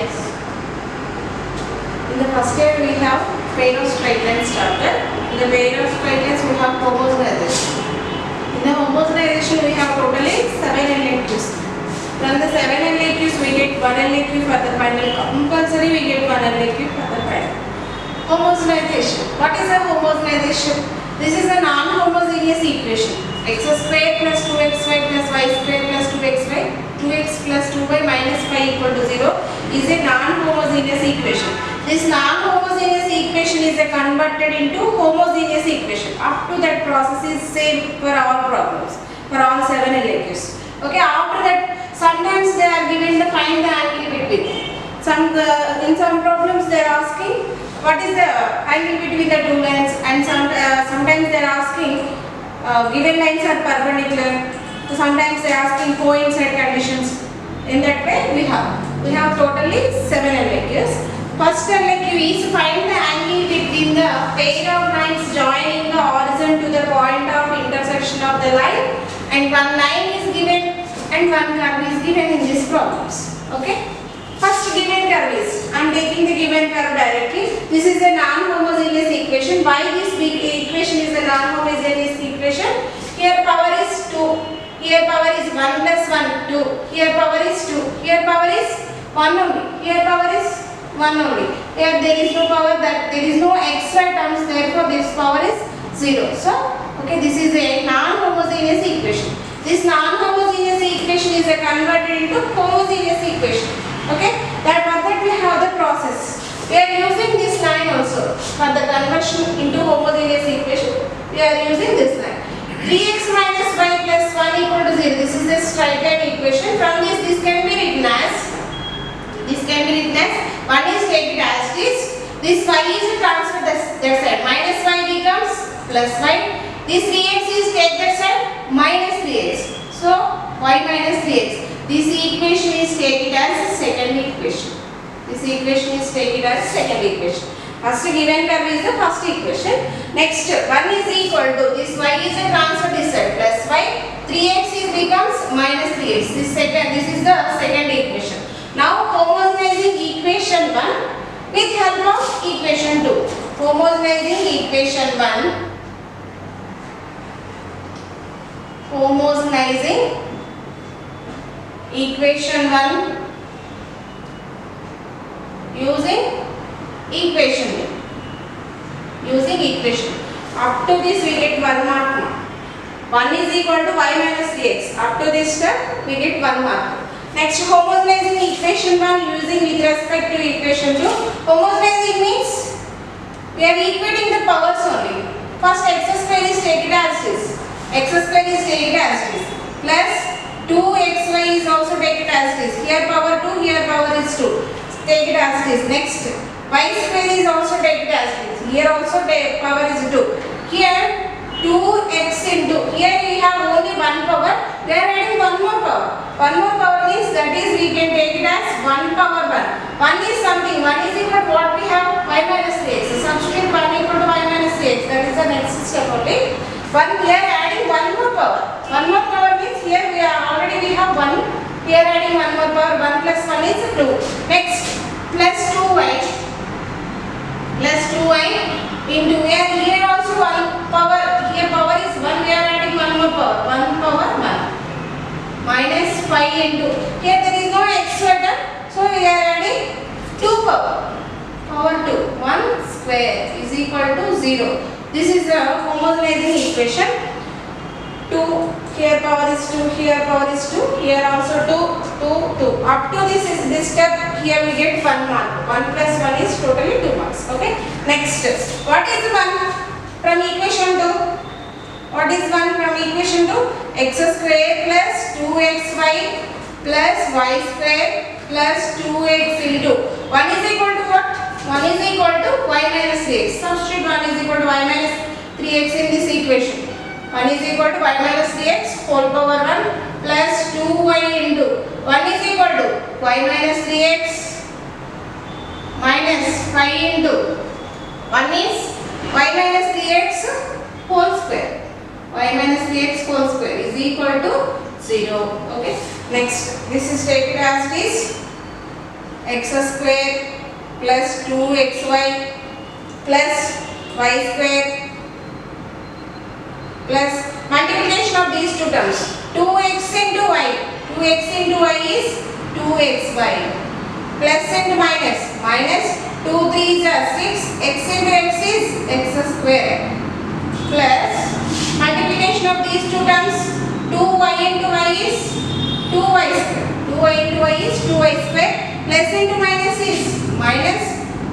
Yes. In the first year we have pair of straight lines started. In the pair of straight lines we have homogenization. In the homogenization we have totally 7 LHQs. From the 7 LHQs we get 1 LHQ for the final. Compulsory we get 1 LHQ for the final. Homogenization. What is a homogenization? This is a non-homogeneous equation. X square plus 2xy plus y square plus 2xy, 2x plus 2y minus 5 equal to 0 is a non-homogeneous equation. This non-homogeneous equation is converted into homogeneous equation. Up to that process is same for all problems, for all 7 LHQs. Okay, after that sometimes they are given the find the angle between. In some problems they are asking what is the angle between the two lines, and sometimes they are asking given lines are perpendicular. So sometimes they are asking coincident conditions. In that way we have totally 7 LHQs. First LHQ is find the angle between the pair of lines joining the horizon to the point of intersection of the line, and one line is given and one curve is given in these problems. Okay. First given curve is, I am taking the given curve directly. This is a non-homogeneous equation. Why this equation is a non-homogeneous equation? Here power is 2, here power is 1 plus 1, 2, here power is 2, here power is 1 only, here power is 1 only. Here there is no power, that there is no extra terms, therefore this power is 0. So, okay, this is a non-homogeneous equation. This non-homogeneous equation is converted into homogeneous equation. Okay, that we have the process. We are using this line also for the conversion into homogeneous equation. We are using this line. 3x minus y plus 1 equal to 0. This is the straight line equation. From this can be written as, 1 is taken as this. This y is transferred that side. Minus y becomes plus y. This 3x is taken that side, minus 3x. So y minus 3x. This equation is taken as second equation. This equation is taken as second equation. First given curve is the first equation. Next 1 is equal to this y is a transfer this side plus y. 3x is becomes minus 3x. This is the second equation. Now homogenizing equation 1 with help of equation 2. Homogenizing equation 1. Homogenizing equation 1 using equation. Up to this we get 1 mark. 1 is equal to y minus 3x. Up to this step we get 1 mark. Next, homogenizing equation 1 using with respect to equation 2. Homogenizing means we are equating the powers only. First x square is taken as this. Plus 2xy is also taken as this. Here power 2, here power is 2. Take it as this. Next, y square is also taken as this. Here also power is 2. Here 2x into, here we have only 1 power. We are adding 1 more power. 1 more power means that is we can take it as 1 power 1. 1 is something. 1 is equal to what we have? Y minus 3x. So substitute 1 equal to y minus 3x. That is the next step only. 1, we are adding 1 more power. 1 more power means here we have 1. We are adding 1 more power. 1 plus 1 is 2. Next, plus 2y. Into here also 1 power. Here power is 1. We are adding 1 more power. 1 power 1. Minus 5 into. Here there is no extra term. So we are adding 2 power. Power 2. 1 square is equal to 0. This is a homogenizing equation. 2, here power is 2, here power is 2, here also 2. Up to this step, here we get 1 mark. 1 plus 1 is totally 2 marks. Okay. Next, what is 1 from equation 2? What is 1 from equation 2? X square plus 2xy plus y square plus 2x into 1 is equal to what? 1 is equal to y minus 3x. Substitute 1 is equal to y minus 3x in this equation. 1 is equal to y minus 3x whole power 1 plus 2y into 1 is equal to y minus 3x minus 5 into 1 is y minus 3x whole square. Y minus 3x whole square is equal to 0. Okay. Next, this is taken as this. x square plus 2xy plus y square plus multiplication of these two terms 2x into y, 2x into y is 2xy plus and minus 2 3s are 6, x into x is x square plus multiplication of these two terms 2y into y is 2y square, 2y into y is 2y square plus into minus is minus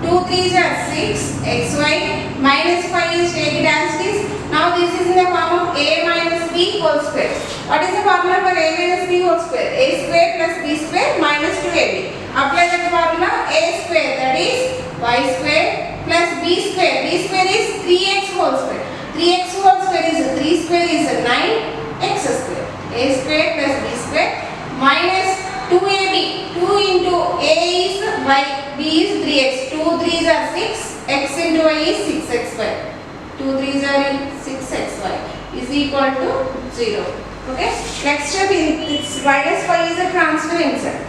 2 3s are 6 xy minus 5 is take it as it is. Now this is in the form of a minus b whole square. What is the formula for a minus b whole square? A square plus b square minus 2ab. Apply that formula. A square, that is y square plus b square. B square is 3x whole square. 3x whole square is 3 square is 9x square. A square plus b square minus 2ab. 2 into a is y, b is 3x. 2 3s are 6, x into y is 6x square. 2 3s are 6xy is equal to 0. Okay. Next step is minus 5 is a transfer inside.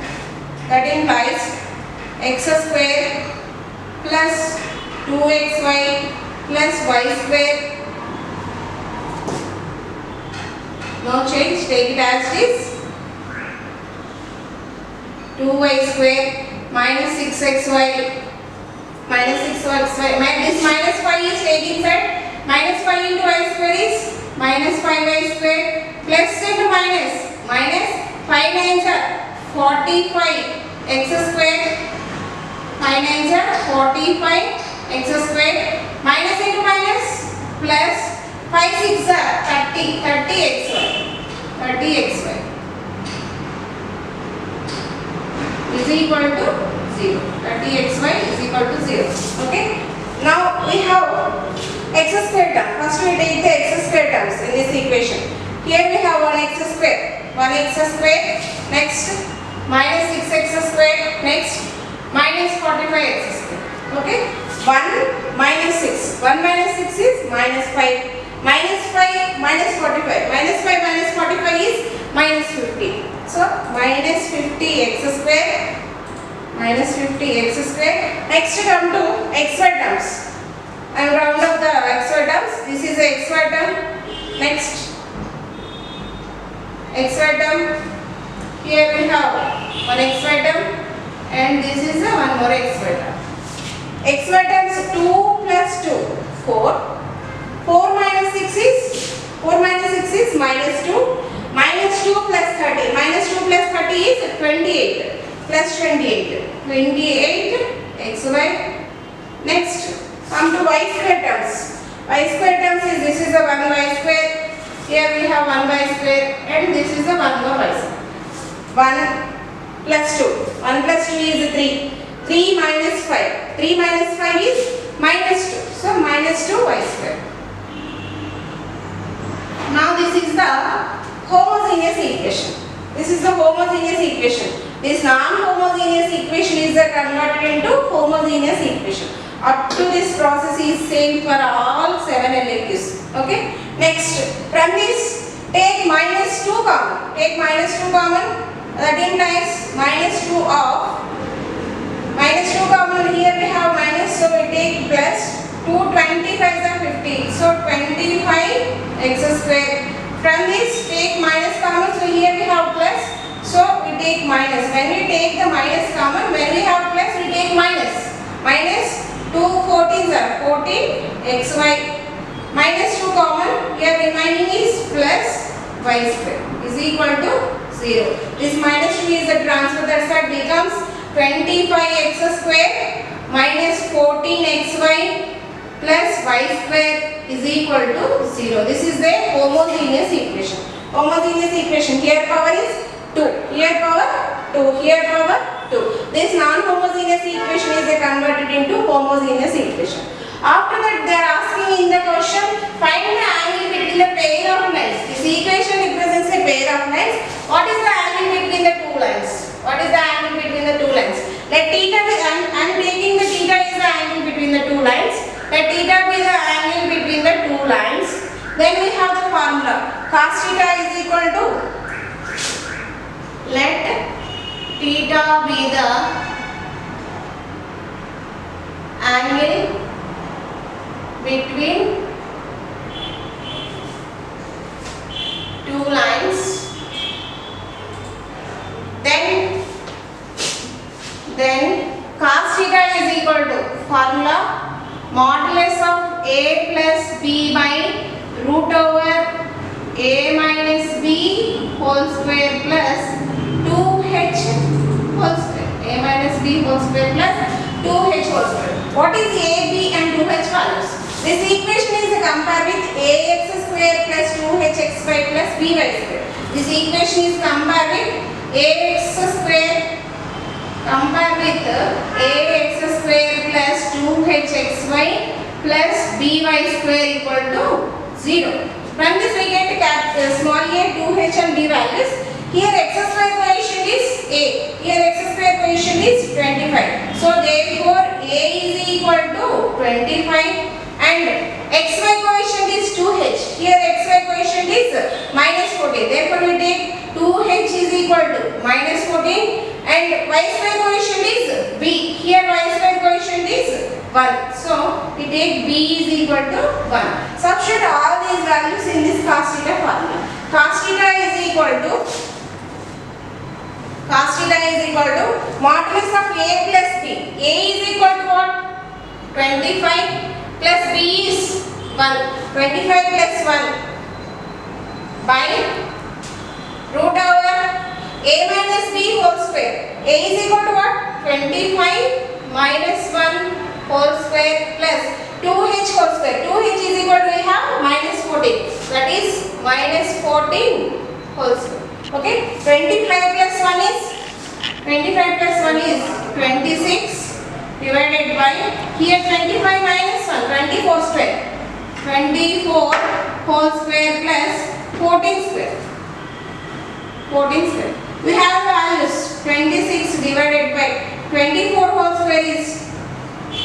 That implies x square plus 2xy plus y square. No change. Take it as it is. 2y square minus 6xy minus 6xy. This minus 5 is taken inside. Minus 5 into y square is minus 5y square plus into minus 5 nines are 45 x square, 5 nines are 45 x square minus into minus plus 5 6 are 30 xy is equal to 0. 30xy is equal to 0. Okay. Now we have x square term. First we take the x square terms in this equation. Here we have 1x square. 1x square. Next minus 6x square. Next minus 45x square. Okay. 1 minus 6. 1 minus 6 is minus 5. Minus 5 minus 45. Minus 5 minus 45 is minus 50. So minus 50x square. Minus 50x square. Next come to xy terms. I will round up the xy terms. This is the xy term. Next xy term. Here we have one xy term and this is the one more xy term. Xy terms 2 plus 2 4. 4 minus 6 is minus 2. Minus 2 plus 30. Minus 2 plus 30 is 28. Plus 28. 28 xy. Next come to y square terms. Y square terms is this is the 1y square. Here we have 1y square and this is the 1 more y square. 1 plus 2. 1 plus 2 is 3. 3 minus 5. 3 minus 5 is minus 2. So minus 2y square. Now this is the homogeneous equation. This is the homogeneous equation. This non-homogeneous equation is converted into homogeneous equation. Up to this process is same for all 7 LAQs. Okay. Next, from this take minus 2 common. Take minus 2 common. That implies minus 2 of minus 2 common. Here we have minus, so we take plus 2 25 are 50. So 25 x square. From this take minus common. So here we have plus. So we take minus. When we take the minus common, when we have plus, we take minus. Minus 2 14s are 14 xy minus 2 common. Here remaining is plus y square is equal to 0. This minus 2 is the transfer, that's that becomes 25x square minus 14xy plus y square is equal to 0. This is the homogeneous equation. Homogeneous equation. Here power is 2. Here power 2. Here power 2. This non-homogeneous equation is converted into homogeneous equation. After that they are asking in the question, find the angle between the pair of lines. This equation represents a pair of lines. What is the angle between the two lines? What is the angle between the two lines? Let theta be, I am taking the theta is the angle between the two lines. Let theta be the angle between the two lines. Then we have the formula. Cos theta is equal to, let theta be the angle between two lines, then cos theta is equal to formula modulus of a plus b by root over a minus b whole square plus 2h whole square, a minus b whole square plus 2h whole square. What is a, b and 2h values? This equation is compared with ax square plus 2hxy plus by square. This equation is compared with ax square compared with ax square plus 2hxy plus by square equal to 0. From this we get small a, 2h and b values. Here x square coefficient is a. Here x square coefficient is 25. So therefore a is equal to 25 and xy coefficient is 2h. Here xy coefficient is minus 14. Therefore we take 2h is equal to minus 14 and y square coefficient is b. Here y square coefficient is 1. So we take b is equal to 1. Substitute all these values in this cos theta formula. Cos theta is equal to modulus of a plus b. A is equal to what? 25 plus b is 1. 25 plus 1 by root over a minus b whole square. A is equal to what? 25 minus 1 whole square plus 2h whole square. 2h is equal to we have minus 14. That is minus 14 whole square. Okay. 25 plus 1 is 26 divided by here 25 minus 1 24 square. 24 whole square plus 14 square. 14 square. We have values 26 divided by 24 whole square is